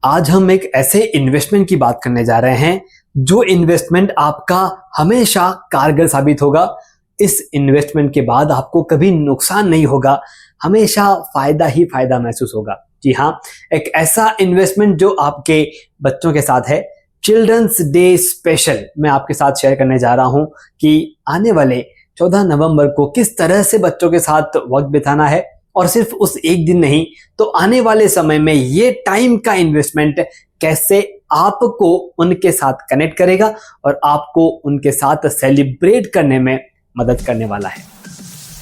आज हम एक ऐसे इन्वेस्टमेंट की बात करने जा रहे हैं जो इन्वेस्टमेंट आपका हमेशा कारगर साबित होगा। इस इन्वेस्टमेंट के बाद आपको कभी नुकसान नहीं होगा, हमेशा फायदा ही फायदा महसूस होगा। जी हाँ, एक ऐसा इन्वेस्टमेंट जो आपके बच्चों के साथ है। चिल्ड्रंस डे स्पेशल मैं आपके साथ शेयर करने जा रहा हूं कि आने वाले 14 नवंबर को किस तरह से बच्चों के साथ वक्त बिताना है, और सिर्फ उस एक दिन नहीं तो आने वाले समय में ये टाइम का इन्वेस्टमेंट कैसे आपको उनके साथ कनेक्ट करेगा और आपको उनके साथ सेलिब्रेट करने में मदद करने वाला है।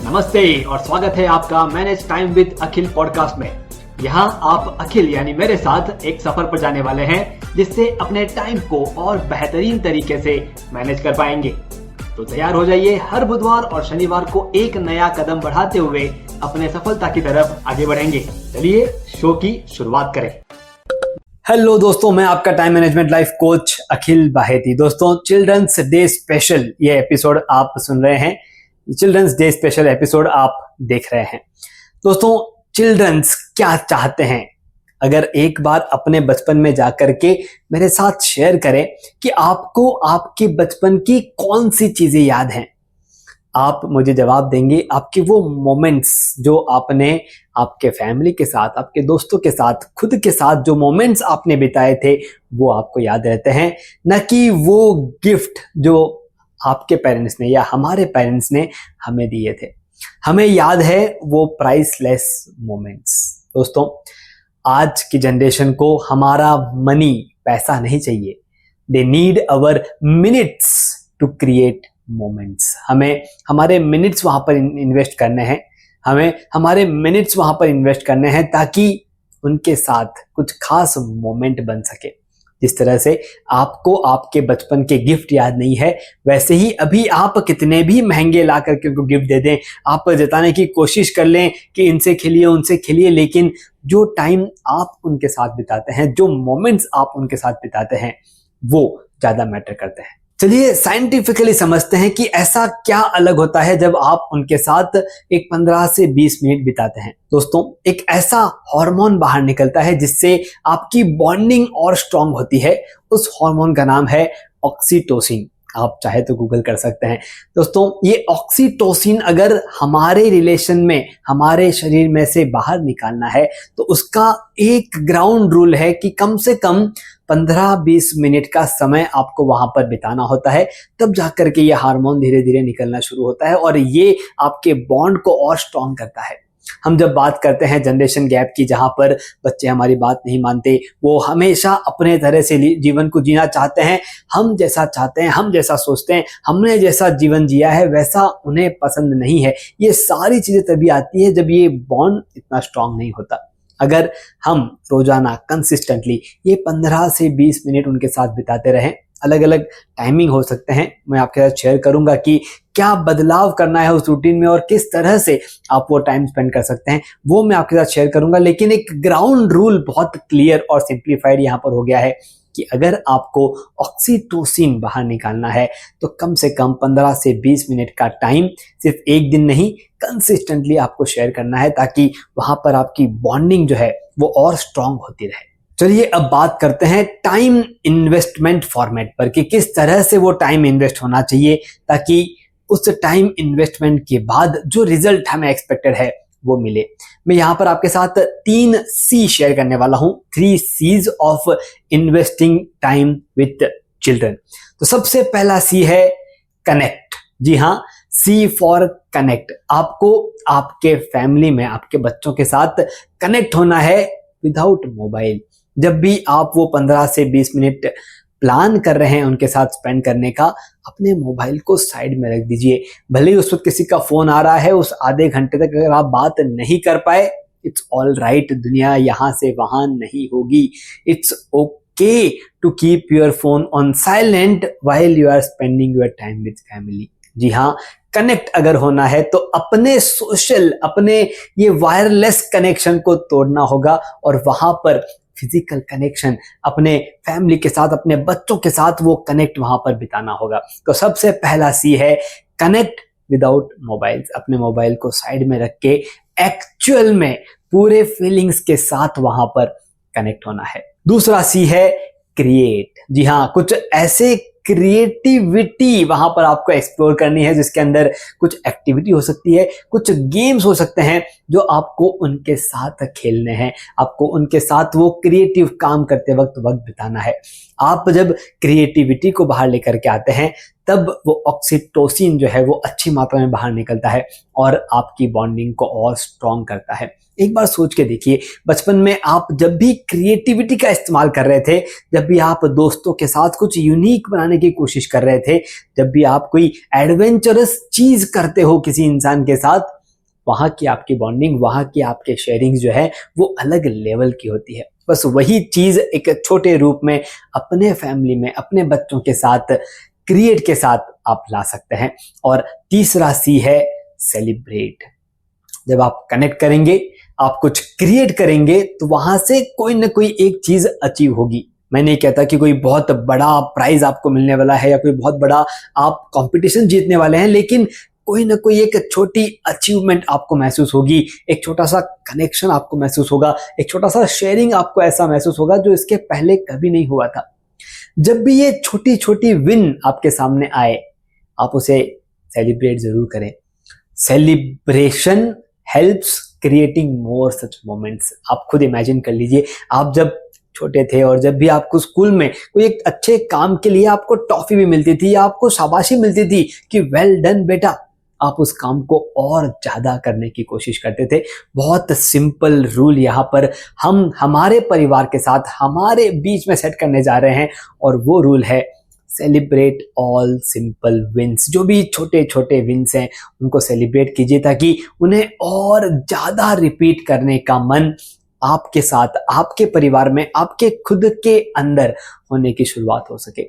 नमस्ते और स्वागत है आपका manage time with Akhil podcast में। यहाँ आप अखिल यानी मेरे साथ एक सफर पर जाने वाले हैं जिससे अपने टाइम को और बेहतरीन तरीके से मैनेज कर पाएंगे। तो तैयार हो जाइए, हर बुधवार और शनिवार को एक नया कदम बढ़ाते हुए अपने सफलता की तरफ आगे बढ़ेंगे। चलिए शो की शुरुआत करें। हेलो दोस्तों, मैं आपका टाइम मैनेजमेंट लाइफ कोच अखिल बाहेती। दोस्तों, चिल्ड्रंस डे स्पेशल ये एपिसोड आप सुन रहे हैं, चिल्ड्रंस डे स्पेशल एपिसोड आप देख रहे हैं। दोस्तों, चिल्ड्रंस क्या चाहते हैं? अगर एक बार अपने बचपन में जाकर के मेरे साथ शेयर करें कि आपको आपके बचपन की कौन सी चीजें याद हैं, आप मुझे जवाब देंगे। आपके वो मोमेंट्स जो आपने आपके फैमिली के साथ, आपके दोस्तों के साथ, खुद के साथ जो मोमेंट्स आपने बिताए थे वो आपको याद रहते हैं, न कि वो गिफ्ट जो आपके पेरेंट्स ने या हमारे पेरेंट्स ने हमें दिए थे। हमें याद है वो प्राइसलेस मोमेंट्स। दोस्तों, आज की जनरेशन को हमारा मनी, पैसा नहीं चाहिए। They need our minutes to create moments. हमें हमारे मिनट्स वहां पर इन्वेस्ट करने हैं, हमें हमारे मिनट्स वहां पर इन्वेस्ट करने हैं ताकि उनके साथ कुछ खास मोमेंट बन सके। जिस तरह से आपको आपके बचपन के गिफ्ट याद नहीं है, वैसे ही अभी आप कितने भी महंगे ला करके उनको गिफ्ट दे दें, आप जताने की कोशिश कर लें कि इनसे खेलिए उनसे खेलिए, लेकिन जो टाइम आप उनके साथ बिताते हैं, जो मोमेंट्स आप उनके साथ बिताते हैं, वो ज्यादा मैटर करते हैं। चलिए साइंटिफिकली समझते हैं कि ऐसा क्या अलग होता है जब आप उनके साथ एक 15 से 20 मिनट बिताते हैं। दोस्तों, एक ऐसा हार्मोन बाहर निकलता है जिससे आपकी बॉन्डिंग और स्ट्रांग होती है। उस हार्मोन का नाम है ऑक्सीटोसिन। आप चाहे तो गूगल कर सकते हैं। दोस्तों, ये ऑक्सीटोसिन अगर हमारे रिलेशन में, हमारे शरीर में से बाहर निकालना है तो उसका एक ग्राउंड रूल है कि कम से कम 15-20 मिनट का समय आपको वहां पर बिताना होता है। तब जाकर के ये हार्मोन धीरे धीरे निकलना शुरू होता है और ये आपके बॉन्ड को और स्ट्रांग करता है। हम जब बात करते हैं जनरेशन गैप की, जहां पर बच्चे हमारी बात नहीं मानते, वो हमेशा अपने तरह से जीवन को जीना चाहते हैं, हम जैसा चाहते हैं, हम जैसा सोचते हैं, हमने जैसा जीवन जिया है वैसा उन्हें पसंद नहीं है। ये सारी चीजें तभी आती है जब ये बॉन्ड इतना स्ट्रांग नहीं होता। अगर हम रोजाना कंसिस्टेंटली ये 15 से 20 मिनट उनके साथ बिताते रहें, अलग अलग टाइमिंग हो सकते हैं, मैं आपके साथ शेयर करूंगा कि क्या बदलाव करना है उस रूटीन में और किस तरह से आप वो टाइम स्पेंड कर सकते हैं, वो मैं आपके साथ शेयर करूंगा। लेकिन एक ग्राउंड रूल बहुत क्लियर और सिंप्लीफाइड यहाँ पर हो गया है कि अगर आपको ऑक्सीटोसिन बाहर निकालना है तो कम से कम 15 से 20 मिनट का टाइम सिर्फ एक दिन नहीं, कंसिस्टेंटली आपको शेयर करना है ताकि वहां पर आपकी बॉन्डिंग जो है वो और स्ट्रांग होती रहे। चलिए अब बात करते हैं टाइम इन्वेस्टमेंट फॉर्मेट पर कि किस तरह से वो टाइम इन्वेस्ट होना चाहिए ताकि उस टाइम इन्वेस्टमेंट के बाद जो रिजल्ट हमें एक्सपेक्टेड है वो मिले। मैं यहाँ पर आपके साथ 3 C शेयर करने वाला हूँ, 3 C's of investing time with children. तो सबसे पहला C है कनेक्ट। जी हाँ, C फॉर कनेक्ट। आपको आपके फैमिली में, आपके बच्चों के साथ कनेक्ट होना है विदाउट मोबाइल। जब भी आप वो 15 से 20 मिनट प्लान कर रहे हैं उनके साथ स्पेंड करने का, अपने मोबाइल को साइड में रख दीजिए। भले ही उस वक्त किसी का फोन आ रहा है, उस आधे घंटे तक अगर आप बात नहीं कर पाए, इट्स ऑल राइट, दुनिया यहां से वहां नहीं होगी। It's okay to keep your phone on silent while you are spending your time with family. जी हाँ, कनेक्ट अगर होना है तो अपने सोशल, अपने ये वायरलेस कनेक्शन को तोड़ना होगा और वहां पर फिजिकल कनेक्शन अपने फैमिली के साथ, अपने बच्चों के साथ वो कनेक्ट वहां पर बिताना होगा। तो सबसे पहला C है कनेक्ट विदाउट मोबाइल। अपने मोबाइल को साइड में रख के एक्चुअल में पूरे फीलिंग्स के साथ वहां पर कनेक्ट होना है। दूसरा सी है क्रिएट। जी हाँ, कुछ ऐसे क्रिएटिविटी वहां पर आपको एक्सप्लोर करनी है जिसके अंदर कुछ एक्टिविटी हो सकती है, कुछ गेम्स हो सकते हैं जो आपको उनके साथ खेलने हैं, आपको उनके साथ वो क्रिएटिव काम करते वक्त बिताना है। आप जब क्रिएटिविटी को बाहर लेकर के आते हैं तब वो ऑक्सीटोसिन जो है वो अच्छी मात्रा में बाहर निकलता है और आपकी बॉन्डिंग को और स्ट्रॉन्ग करता है। एक बार सोच के देखिए, बचपन में आप जब भी क्रिएटिविटी का इस्तेमाल कर रहे थे, जब भी आप दोस्तों के साथ कुछ यूनिक बनाने की कोशिश कर रहे थे, जब भी आप कोई एडवेंचरस चीज करते हो किसी इंसान के साथ, वहां की आपकी बॉन्डिंग, वहां की आपके शेयरिंग जो है वो अलग लेवल की होती है। बस वही चीज एक छोटे रूप में अपने फैमिली में, अपने बच्चों के साथ, क्रिएट के साथ आप ला सकते हैं। और तीसरा सी है सेलिब्रेट। जब आप कनेक्ट करेंगे, आप कुछ क्रिएट करेंगे तो वहां से कोई ना कोई एक चीज अचीव होगी। मैं नहीं कहता कि कोई बहुत बड़ा प्राइज आपको मिलने वाला है या कोई बहुत बड़ा आप कंपटीशन जीतने वाले हैं, लेकिन कोई ना कोई एक छोटी अचीवमेंट आपको महसूस होगी, एक छोटा सा कनेक्शन आपको महसूस होगा, एक छोटा सा शेयरिंग आपको ऐसा महसूस होगा जो इसके पहले कभी नहीं हुआ था। जब भी ये छोटी छोटी विन आपके सामने आए, आप उसे सेलिब्रेट जरूर करें। सेलिब्रेशन हेल्प्स क्रिएटिंग मोर सच मोमेंट्स। आप खुद इमेजिन कर लीजिए, आप जब छोटे थे और जब भी आपको स्कूल में कोई एक अच्छे काम के लिए आपको टॉफी भी मिलती थी या आपको शाबाशी मिलती थी कि वेल डन बेटा, आप उस काम को और ज्यादा करने की कोशिश करते थे। बहुत सिंपल रूल यहाँ पर हम हमारे परिवार के साथ हमारे बीच में सेट करने जा रहे हैं, और वो रूल है सेलिब्रेट ऑल सिंपल विंस। जो भी छोटे छोटे विंस हैं उनको सेलिब्रेट कीजिए ताकि उन्हें और ज्यादा रिपीट करने का मन आपके साथ, आपके परिवार में, आपके खुद के अंदर होने की शुरुआत हो सके।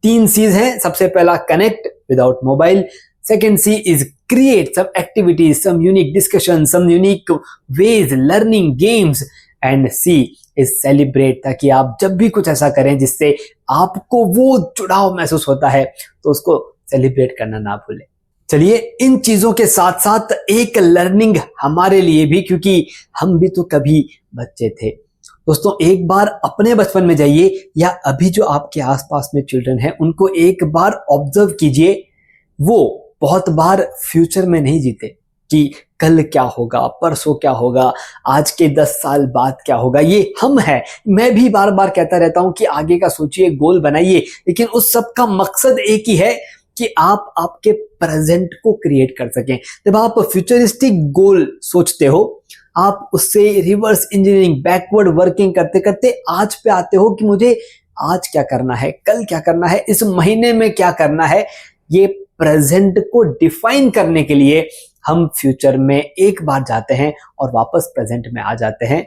3 C's हैं। सबसे पहला connect without mobile, second C is create some activities, some unique discussion, some unique ways learning games, and C is celebrate, ताकि आप जब भी कुछ ऐसा करें जिससे आपको वो जुड़ाव महसूस होता है तो उसको सेलिब्रेट करना ना भूलें। चलिए, इन चीजों के साथ साथ एक लर्निंग हमारे लिए भी, क्योंकि हम भी तो कभी बच्चे थे। दोस्तों, एक बार अपने बचपन में जाइए या अभी जो आपके आसपास में चिल्ड्रन हैं उनको एक बार ऑब्जर्व कीजिए। वो बहुत बार फ्यूचर में नहीं जीते कि कल क्या होगा, परसों क्या होगा, आज के 10 साल बाद क्या होगा। ये हम हैं। मैं भी बार बार कहता रहता हूं कि आगे का सोचिए, गोल बनाइए, लेकिन उस सब का मकसद एक ही है कि आप आपके प्रेजेंट को क्रिएट कर सकें। जब आप फ्यूचरिस्टिक गोल सोचते हो, आप उससे रिवर्स इंजीनियरिंग, बैकवर्ड वर्किंग करते करते आज पे आते हो कि मुझे आज क्या करना है, कल क्या करना है, इस महीने में क्या करना है। ये प्रेजेंट को डिफाइन करने के लिए हम फ्यूचर में एक बार जाते हैं और वापस प्रेजेंट में आ जाते हैं।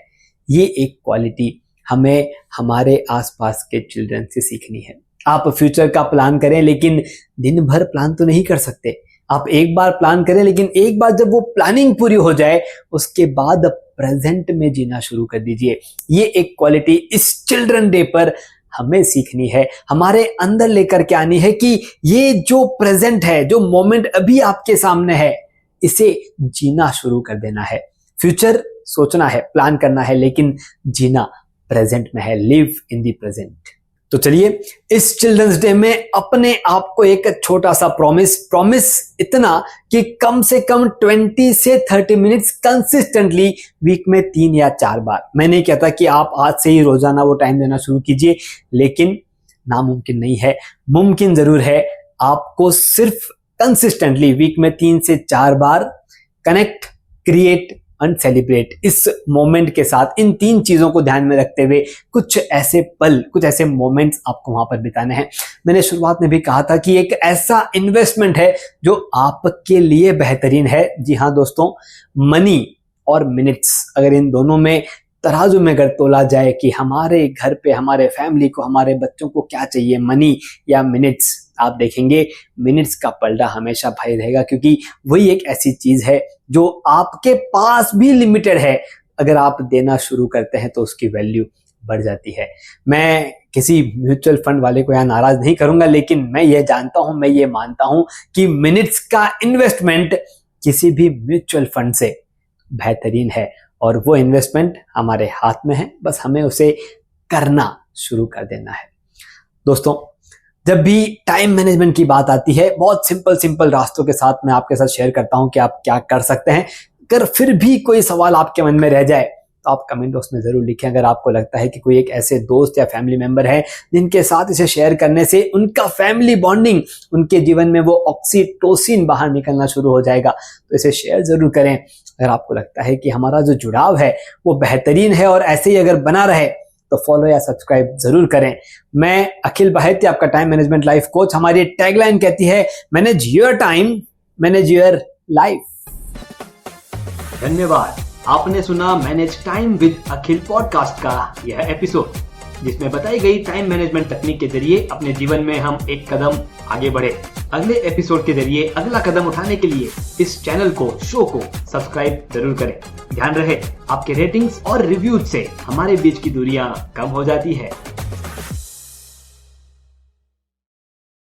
ये एक क्वालिटी हमें हमारे आसपास के चिल्ड्रन से सीखनी है। आप फ्यूचर का प्लान करें, लेकिन दिन भर प्लान तो नहीं कर सकते। आप एक बार प्लान करें, लेकिन एक बार जब वो प्लानिंग पूरी हो जाए उसके बाद प्रेजेंट में जीना शुरू कर दीजिए। ये एक क्वालिटी इस चिल्ड्रन डे पर हमें सीखनी है, हमारे अंदर लेकर के आनी है कि ये जो प्रेजेंट है, जो मोमेंट अभी आपके सामने है, इसे जीना शुरू कर देना है। फ्यूचर सोचना है, प्लान करना है, लेकिन जीना प्रेजेंट में है। Live in the present. तो चलिए, इस चिल्ड्रंस डे में अपने आप को एक छोटा सा प्रॉमिस इतना कि कम से कम 20 से 30 मिनट्स कंसिस्टेंटली वीक में 3 या 4 बार। मैं नहीं कहता कि आप आज से ही रोजाना वो टाइम देना शुरू कीजिए, लेकिन नामुमकिन नहीं है, मुमकिन जरूर है। आपको सिर्फ कंसिस्टेंटली वीक में 3 से 4 बार कनेक्ट, क्रिएट एंड सेलिब्रेट, इस मोमेंट के साथ, इन 3 चीजों को ध्यान में रखते हुए कुछ ऐसे पल, कुछ ऐसे मोमेंट्स आपको वहां पर बिताने हैं। मैंने शुरुआत में भी कहा था कि एक ऐसा इन्वेस्टमेंट है जो आपके लिए बेहतरीन है। जी हाँ दोस्तों, मनी और मिनट्स, अगर इन दोनों में तराजू में अगर तोला जाए कि हमारे घर पे, हमारे फैमिली को, हमारे बच्चों को क्या चाहिए, मनी या मिनट्स, आप देखेंगे मिनट्स का पलड़ा हमेशा भारी रहेगा, क्योंकि वही एक ऐसी चीज है जो आपके पास भी लिमिटेड है। अगर आप देना शुरू करते हैं तो उसकी वैल्यू बढ़ जाती है। मैं किसी म्यूचुअल फंड वाले को यहाँ नाराज नहीं करूंगा, लेकिन मैं ये जानता हूं, मैं ये मानता हूं कि मिनट्स का इन्वेस्टमेंट किसी भी म्यूचुअल फंड से बेहतरीन है, और वो इन्वेस्टमेंट हमारे हाथ में है। बस हमें उसे करना शुरू कर देना है। दोस्तों, जब भी टाइम मैनेजमेंट की बात आती है, बहुत सिंपल रास्तों के साथ मैं आपके साथ शेयर करता हूं कि आप क्या कर सकते हैं। अगर फिर भी कोई सवाल आपके मन में रह जाए तो आप कमेंट बॉक्स में जरूर लिखें। अगर आपको लगता है कि कोई एक ऐसे दोस्त या फैमिली मेंबर है जिनके साथ इसे शेयर करने से उनका फैमिली बॉन्डिंग, उनके जीवन में वो ऑक्सीटोसिन बाहर निकलना शुरू हो जाएगा, तो इसे शेयर जरूर करें। अगर आपको लगता है कि हमारा जो जुड़ाव है वो बेहतरीन है और ऐसे ही अगर बना रहे तो फॉलो या सब्सक्राइब जरूर करें। मैं अखिल बाहेती, आपका टाइम मैनेजमेंट लाइफ कोच। हमारी टैगलाइन कहती है, manage your time, manage your life. धन्यवाद। आपने सुना manage time with Akhil podcast का यह एपिसोड, जिसमें बताई गई टाइम मैनेजमेंट तकनीक के जरिए अपने जीवन में हम एक कदम आगे बढ़े। अगले एपिसोड के जरिए अगला कदम उठाने के लिए इस चैनल को, शो को सब्सक्राइब जरूर करें। ध्यान रहे, आपके रेटिंग्स और रिव्यूज से हमारे बीच की दूरियां कम हो जाती है।